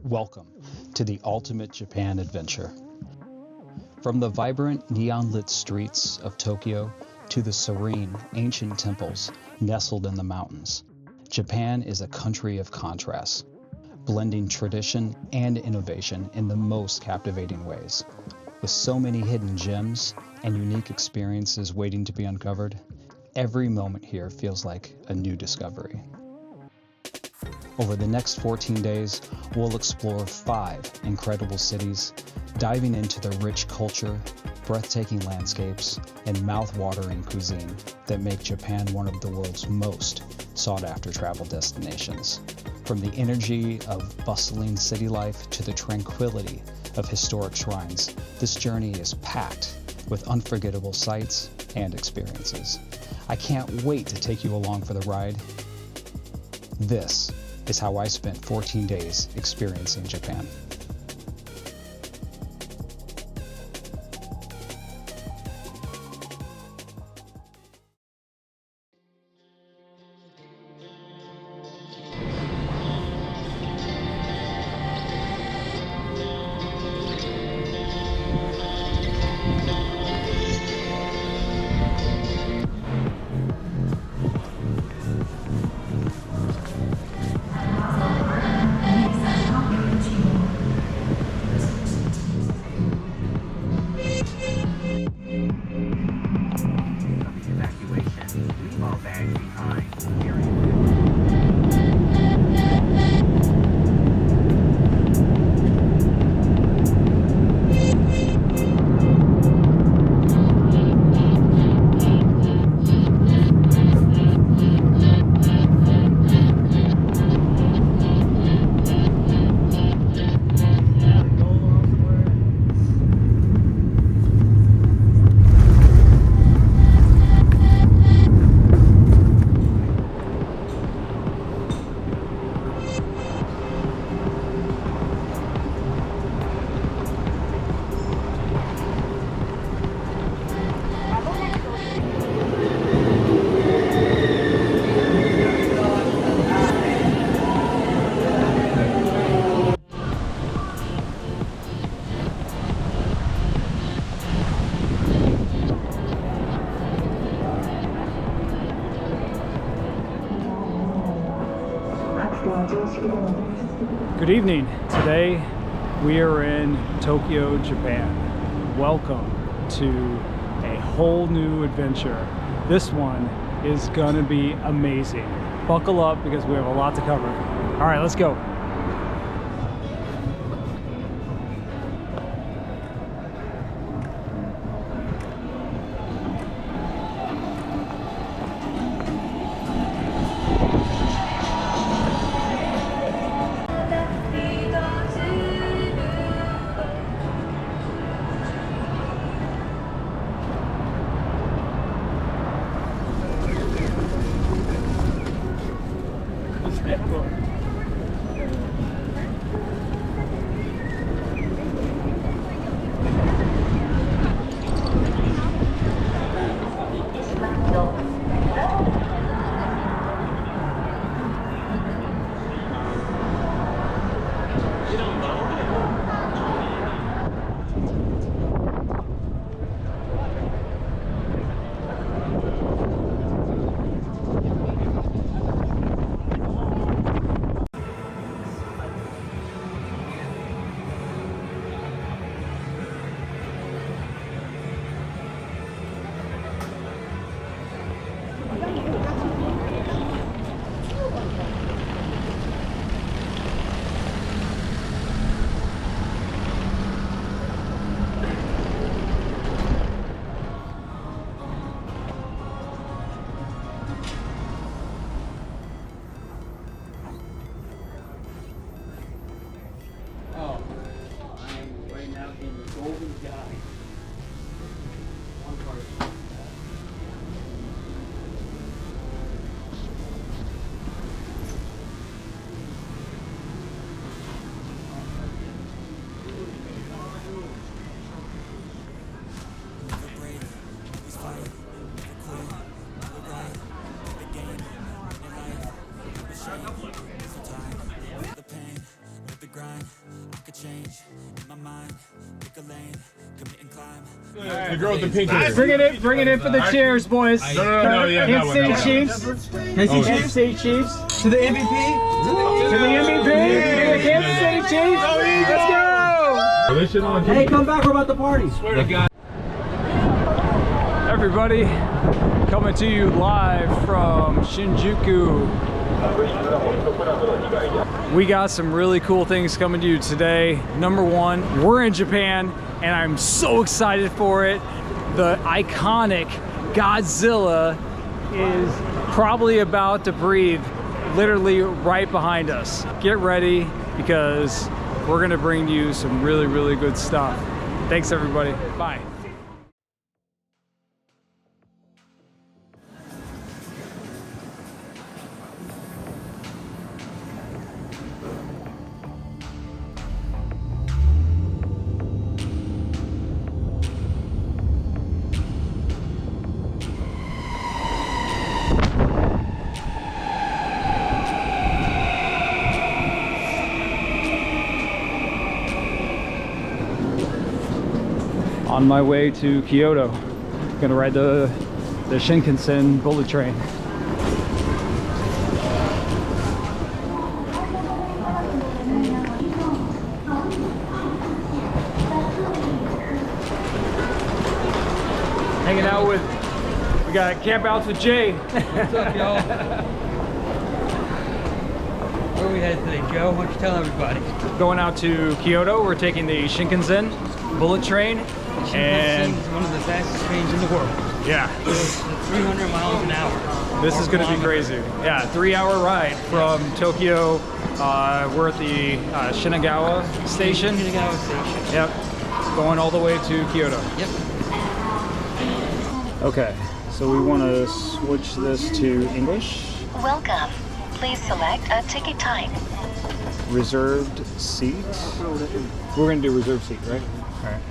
Welcome to the ultimate Japan adventure. From the vibrant neon-lit streets of Tokyo to the serene, ancient temples nestled in the mountains, Japan is a country of contrasts, blending tradition and innovation in the most captivating ways. With so many hidden gems and unique experiences waiting to be uncovered, every moment here feels like a new discovery. Over the next 14 days, we'll explore 5 incredible cities, diving into the rich culture, breathtaking landscapes, and mouth-watering cuisine that make Japan one of the world's most sought-after travel destinations. From the energy of bustling city life to the tranquility of historic shrines, this journey is packed with unforgettable sights and experiences. I can't wait to take you along for the ride. This is how I spent 14 days experiencing Japan. Good evening. Today we are in Tokyo, Japan. Welcome to a whole new adventure. This one is gonna be amazing. Buckle up because we have a lot to cover. All right, let's go. grind. The girl with the pink hair. Bring it in for the cheers, boys. No, yeah, that one. Kansas City Chiefs. Kansas City Chiefs. To the MVP. To the MVP. To the Kansas City Chiefs. Let's go. Hey, come back. We're about to party. Swear to God. Everybody, coming to you live from Shinjuku. We got some really cool things coming to you today. Number one, we're in Japan and I'm so excited for it. The iconic Godzilla is probably about to breathe literally right behind us. Get ready because we're gonna bring you some really, really good stuff. Thanks everybody, bye. On my way to Kyoto. Gonna ride the Shinkansen bullet train. Hanging out with, we got Camp Outs with Jay. What's up, y'all? Where are we headed today, Joe? Why don't you tell everybody? Going out to Kyoto, we're taking the Shinkansen bullet train. And it's one of the fastest trains in the world. Yeah, 300 miles an hour. this is going to be crazy. Yeah, 3-hour ride from Tokyo. We're at the Shinagawa station. Shinagawa station. Yep, going all the way to Kyoto. Yep. Okay, so we want to switch this to English. Welcome. Please select a ticket type. Reserved seat. We're going to do reserved seat, right? All right.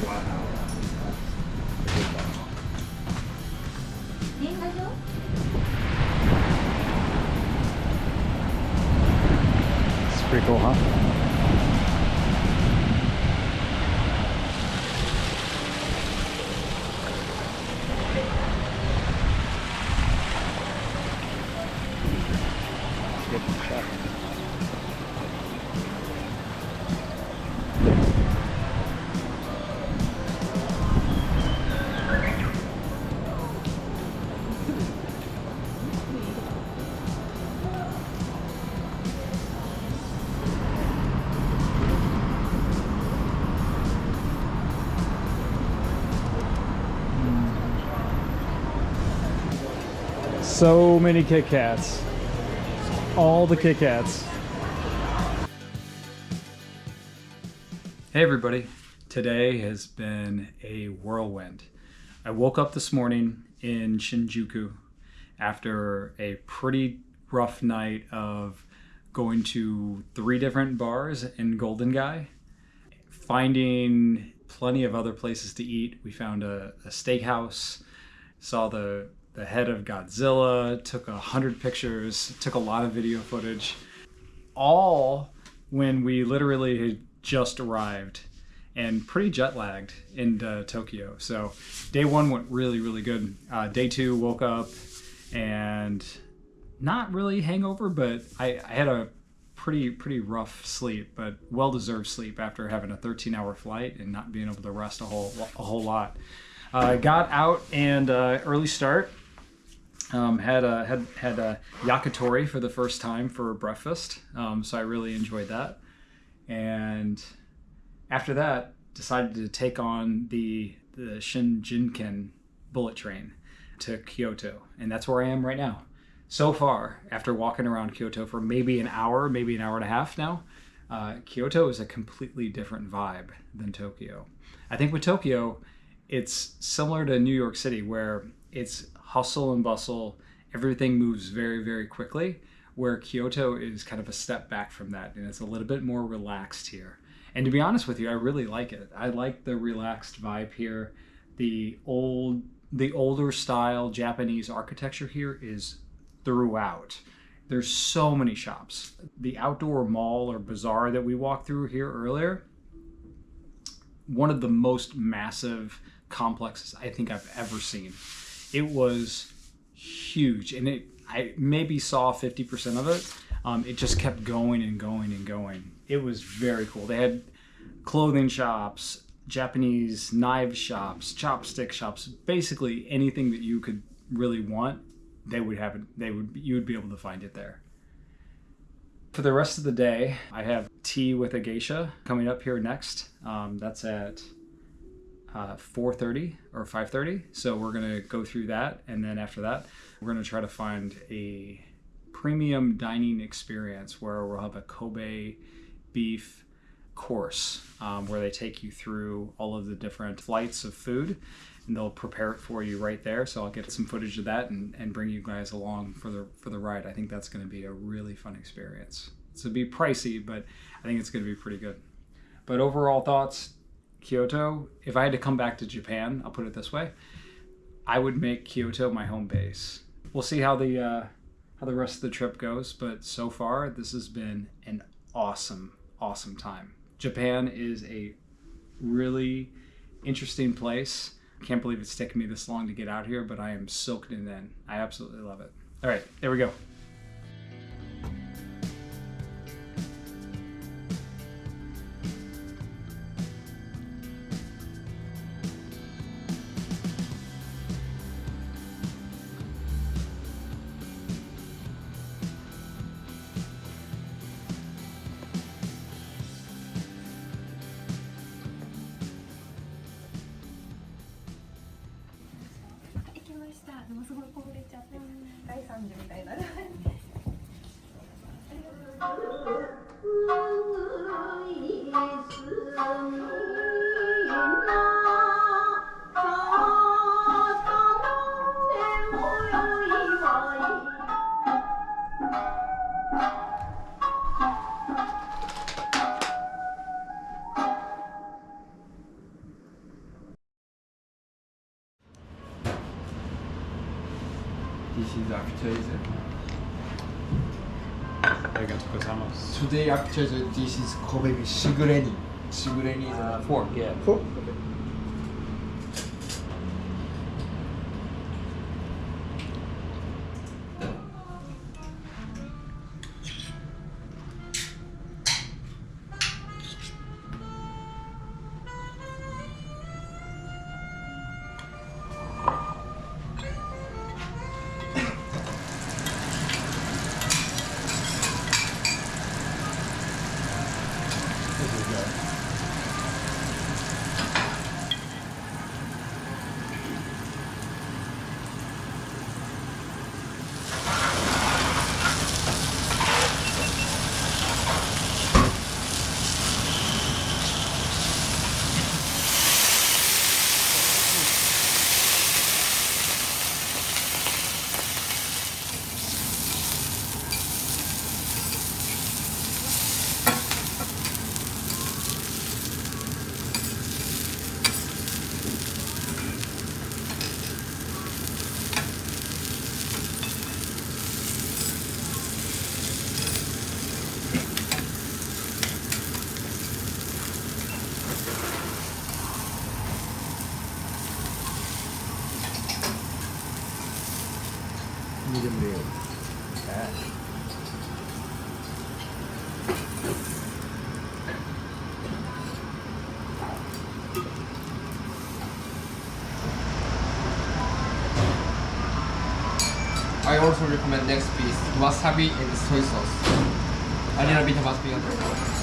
It's pretty cool, huh? So many Kit Kats. All the Kit Kats. Hey everybody. Today has been a whirlwind. I woke up this morning in Shinjuku after a pretty rough night of going to 3 different bars in Golden Guy, finding plenty of other places to eat. We found a steakhouse, saw the head of Godzilla, took 100 pictures, took a lot of video footage, all when we literally had just arrived and pretty jet lagged into Tokyo. So day 1 went really, really good. Day 2, woke up and not really hangover, but I had a pretty rough sleep, but well-deserved sleep after having a 13-hour flight and not being able to rest a whole lot. Got out and early start. Had a yakitori for the first time for breakfast, so I really enjoyed that. And after that, decided to take on the Shinjuku bullet train to Kyoto, and that's where I am right now. So far, after walking around Kyoto for maybe an hour, maybe an hour and a half now, Kyoto is a completely different vibe than Tokyo. I think with Tokyo, it's similar to New York City, where it's hustle and bustle, everything moves very, very quickly, where Kyoto is kind of a step back from that, and it's a little bit more relaxed here. And to be honest with you, I really like it. I like the relaxed vibe here. The older style Japanese architecture here is throughout. There's so many shops. The outdoor mall or bazaar that we walked through here earlier, one of the most massive complexes I think I've ever seen. It was huge, and I maybe saw 50% of it. It just kept going and going and going. It was very cool. They had clothing shops, Japanese knife shops, chopstick shops, basically anything that you could really want, they would have it. You would be able to find it there. For the rest of the day, I have tea with a geisha coming up here next. That's at 4:30 or 5:30. So we're gonna go through that, and then after that, we're gonna try to find a premium dining experience where we'll have a Kobe beef course, where they take you through all of the different flights of food, and they'll prepare it for you right there. So I'll get some footage of that and bring you guys along for the ride. I think that's going to be a really fun experience. It's going to be pricey, but I think it's going to be pretty good. But overall thoughts, Kyoto, if I had to come back to Japan, I'll put it this way, I would make Kyoto my home base. We'll see how the rest of the trip goes, but so far this has been an awesome time. Japan is a really interesting place. I can't believe it's taken me this long to get out here, but I am soaked in. I absolutely love it. All right, there we go. This is appetizer. Today appetizer, this is Kobe shigureni. Shigureni is a Pork, yeah. pork. Medium rare. I also recommend next piece wasabi and soy sauce. A little bit of wasabi on top.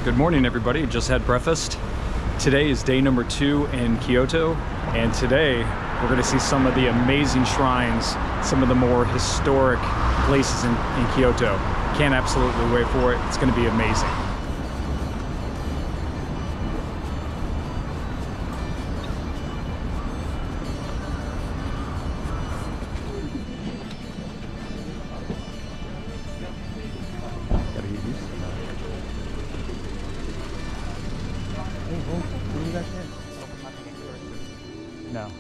Good morning, everybody. Just had breakfast. Today is day number 2 in Kyoto, and today we're going to see some of the amazing shrines, some of the more historic places in Kyoto. Can't absolutely wait for it. It's going to be amazing. No.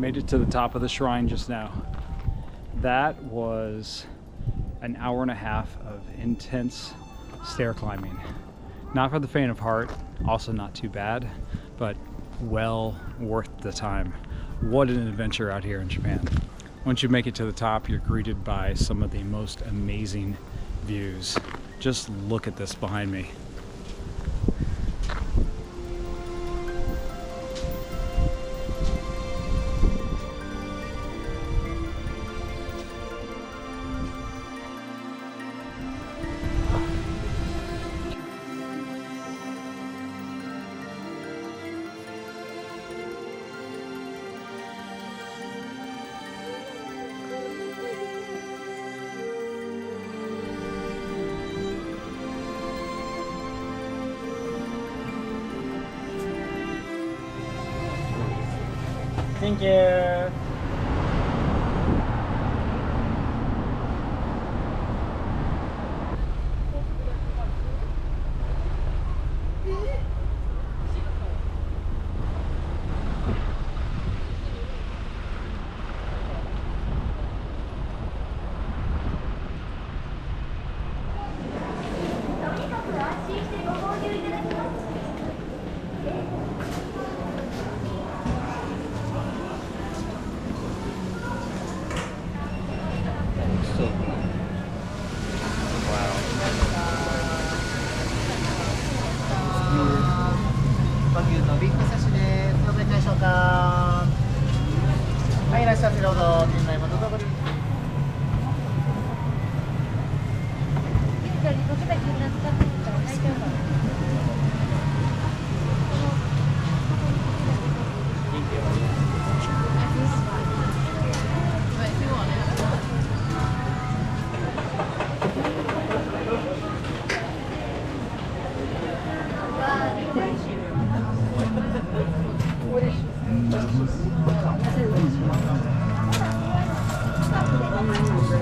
Made it to the top of the shrine just now. That was an hour and a half of intense stair climbing. Not for the faint of heart, also not too bad, but well worth the time. What an adventure out here in Japan. Once you make it to the top, you're greeted by some of the most amazing views. Just look at this behind me. Thank you.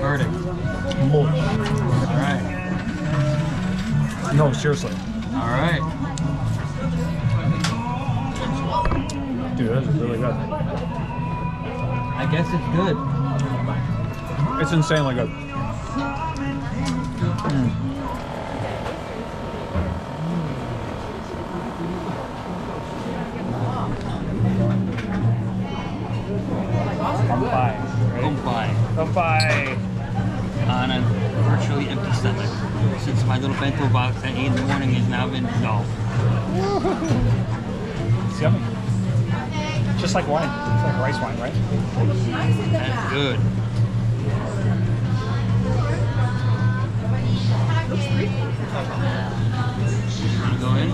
Verdict. Alright. No, seriously. Alright. Dude, this is really good. I guess it's good. It's insanely good. Bye. On a virtually empty stomach, since my little bento box at 8 in the morning has now been dissolved. It's yummy. Just like wine. It's like rice wine, right? That's good. Want to go in?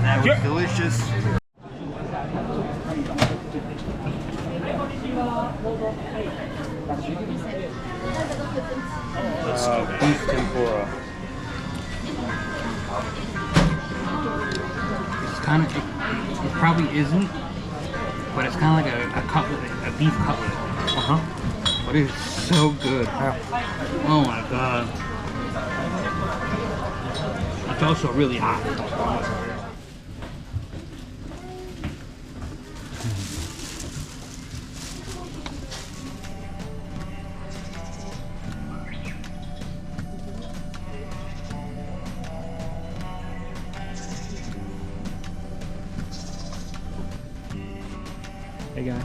That was delicious. Beef tempura. It's kind of, it probably isn't, but it's kind of like a cutlet, a beef cutlet. But it's so good. Oh my god. It's also really hot. Hey guy,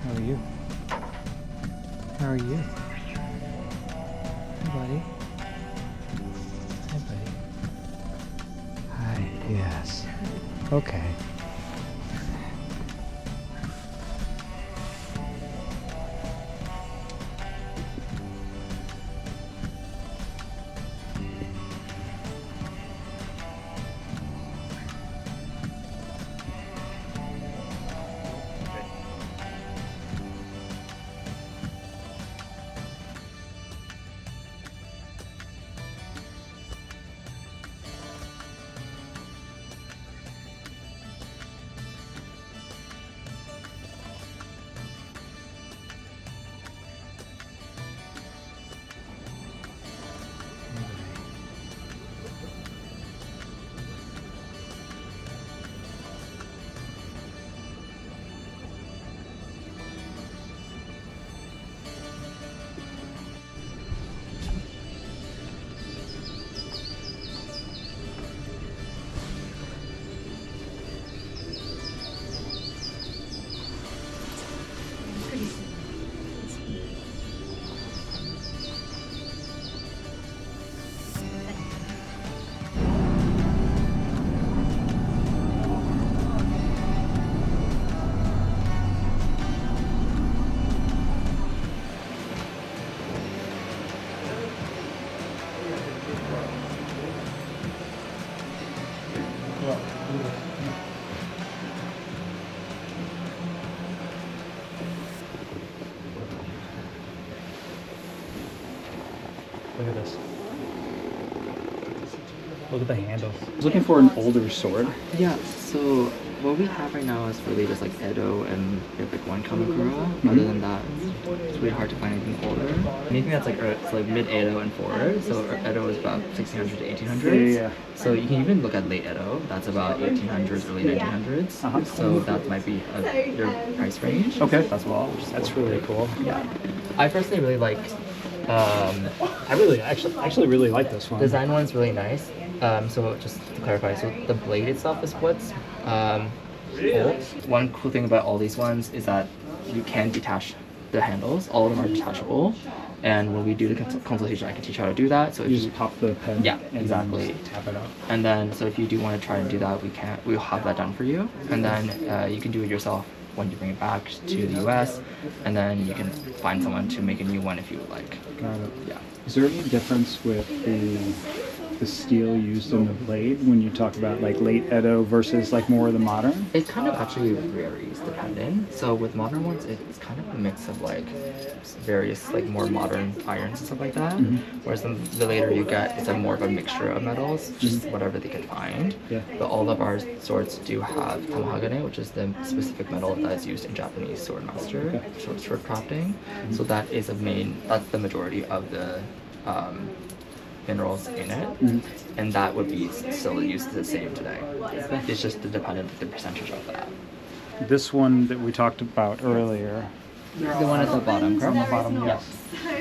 how are you? How are you? Hey buddy. Hey buddy. Hi, yes. Okay. Look at this. Look at the handles. I was looking for an older sword. Yeah, so what we have right now is really just like Edo and like one Kamakura. Other than that, it's really hard to find anything older. Anything that's like it's like mid Edo and forward. So Edo is about 1600 to 1800s. Yeah. So you can even look at late Edo. That's about 1800s, early 1900s. So that might be your price range. Okay. As well. That's really cool. Yeah. I personally really like. I actually really like this one. Design one's really nice. So just to clarify, so the blade itself is what's cool. One cool thing about all these ones is that you can detach the handles. All of them are detachable. And when we do the consultation, I can teach you how to do that. So if You just pop the pen. Yeah, and exactly. then just tap it out. And then, so if you do want to try and do that, we'll have that done for you. And then you can do it yourself when you bring it back to the US. And then you can find someone to make a new one if you would like. Got it. Yeah. Is there any difference with the steel used in the blade when you talk about like late Edo versus like more of the modern? It kind of actually varies depending. So with modern ones, it's kind of a mix of like various like more modern irons and stuff like that. Whereas the later you get, it's a more of a mixture of metals, just whatever they can find. Yeah. But all of our swords do have tamahagane, which is the specific metal that is used in Japanese swordmaster sword crafting. So that is that's the majority of the minerals in it, and that would be still used the same today. It's just dependent on the percentage of that. This one that we talked about earlier. The one at the bottom, correct? On the bottom, yes.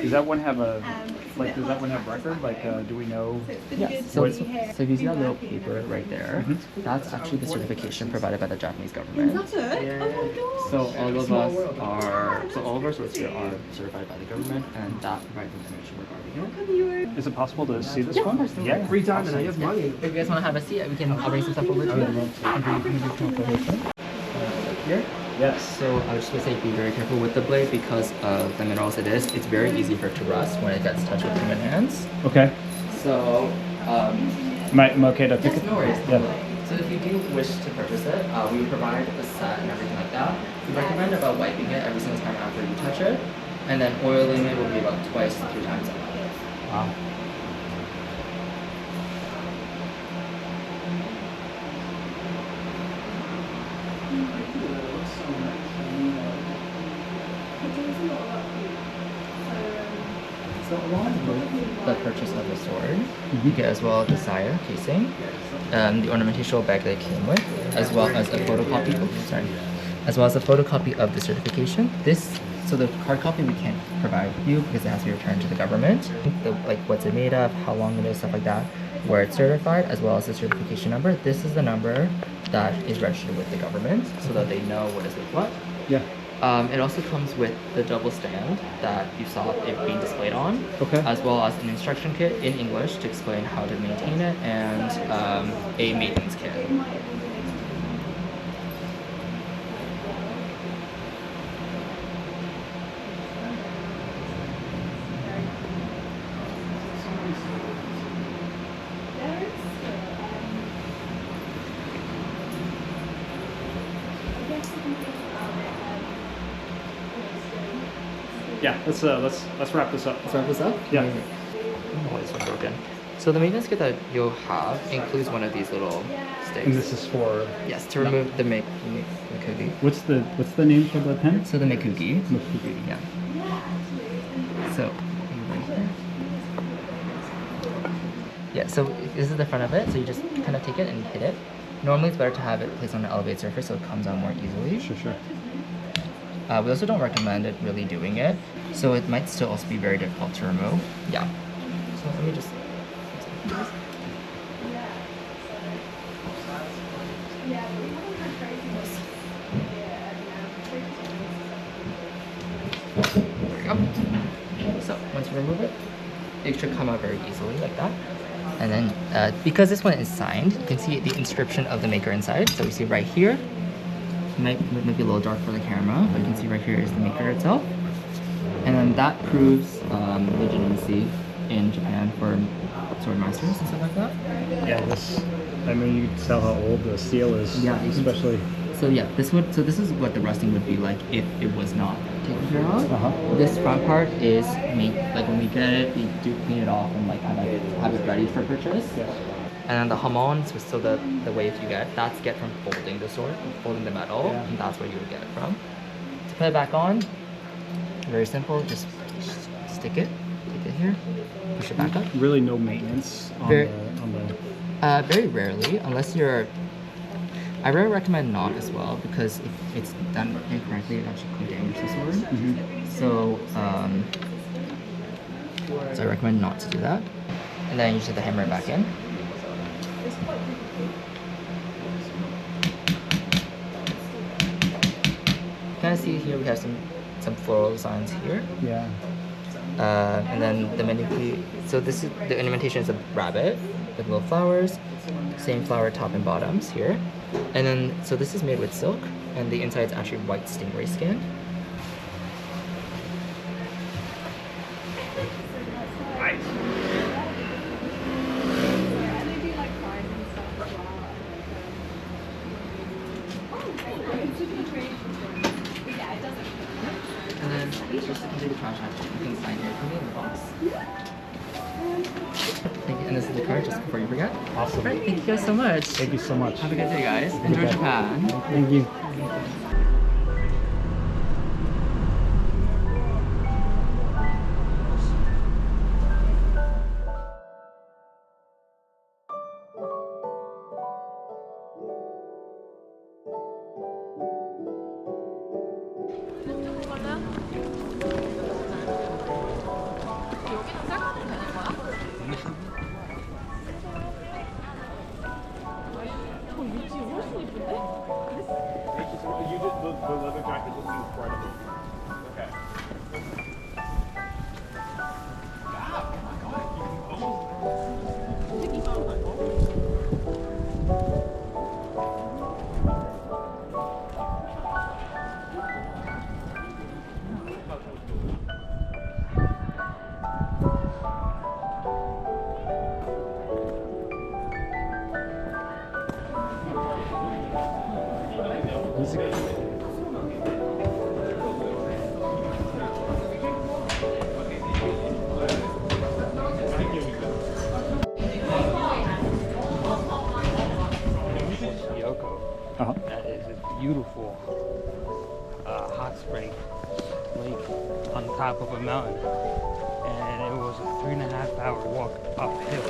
Does that one have does that one have record? Like, do we know? Yes. So if you see that little paper right there, that's actually the certification provided by the Japanese government. So all of our swords here are certified by the government, and that provides information regarding it. Is it possible to see this one? Yeah. Free time and I have money. If you guys want to have a seat, I'll bring some stuff over to you. Here. Yes. So I would just say be very careful with the blade because of the minerals it is. It's very easy for it to rust when it gets touched with human hands. Okay. So, Am I okay to pick yes, it? no worries. Yeah. So if you do wish to purchase it, we provide the set and everything like that. We recommend about wiping it every single time after you touch it, and then oiling it will be about 2 to 3 times a month. Wow. So along with the purchase of the sword, you get as well the saya casing, the ornamental bag that it came with, as well as a photocopy. As well as a photocopy of the certification. So the hard copy we can't provide you because it has to be returned to the government. Like what's it made of, how long it is, stuff like that, where it's certified, as well as the certification number. This is the number that is registered with the government, so that they know what is with what. Yeah. It also comes with the double stand that you saw it being displayed on, as well as an instruction kit in English to explain how to maintain it, and a maintenance kit. Yeah. Let's wrap this up. Let's wrap this up? Yeah. Oh, this one's broken. So the maintenance kit that you'll have includes one of these little sticks. And this is for. Yes, to remove the mekugi. What's the name for the pen? So the mekugi. Mekugi. Yeah. So. Yeah, so this is the front of it. So you just kind of take it and hit it. Normally it's better to have it placed on an elevated surface so it comes out more easily. Sure. We also don't recommend it really doing it, so it might still also be very difficult to remove. Yeah. So let me just. There we go. So once you remove it, it should come out very easily like that. And then because this one is signed, you can see the inscription of the maker inside. So we see right here. Might be a little dark for the camera, but you can see right here is the maker itself. And then that proves legitimacy in Japan for sword masters and stuff like that. Yeah, I mean, you can tell how old the steel is. Yeah, especially. So yeah, this is what the rusting would be like if it was not taken care of. This front part is made, like when we get it, we do clean it off and like kind of have it ready for purchase. And then the hamon, so still the weight you get, that's get from folding the sword, folding the metal, and that's where you would get it from. To put it back on, very simple, just stick it, take it here, push it back up. Really no maintenance on Very- the Very rarely, unless you're... I really recommend not as well, because if it's done incorrectly, it actually could damage the sword. So I recommend not to do that. And then you just have to hammer it back in. Kind of see here we have some floral designs here. Yeah. And then the menu, so this is the ornamentation is a rabbit with little flowers, same flower top and bottoms here. And then, so this is made with silk, and the inside is actually white stingray skin. And then just to complete the trash action, you can sign here for me in the box. Thank you. And this is the card just before you forget. Awesome. Right, thank you guys so much. Thank you so much. Have a good day, guys. Enjoy Japan. Thank you. Kyoto. That is a beautiful hot spring lake on top of a mountain, and it was a 3.5-hour walk uphill.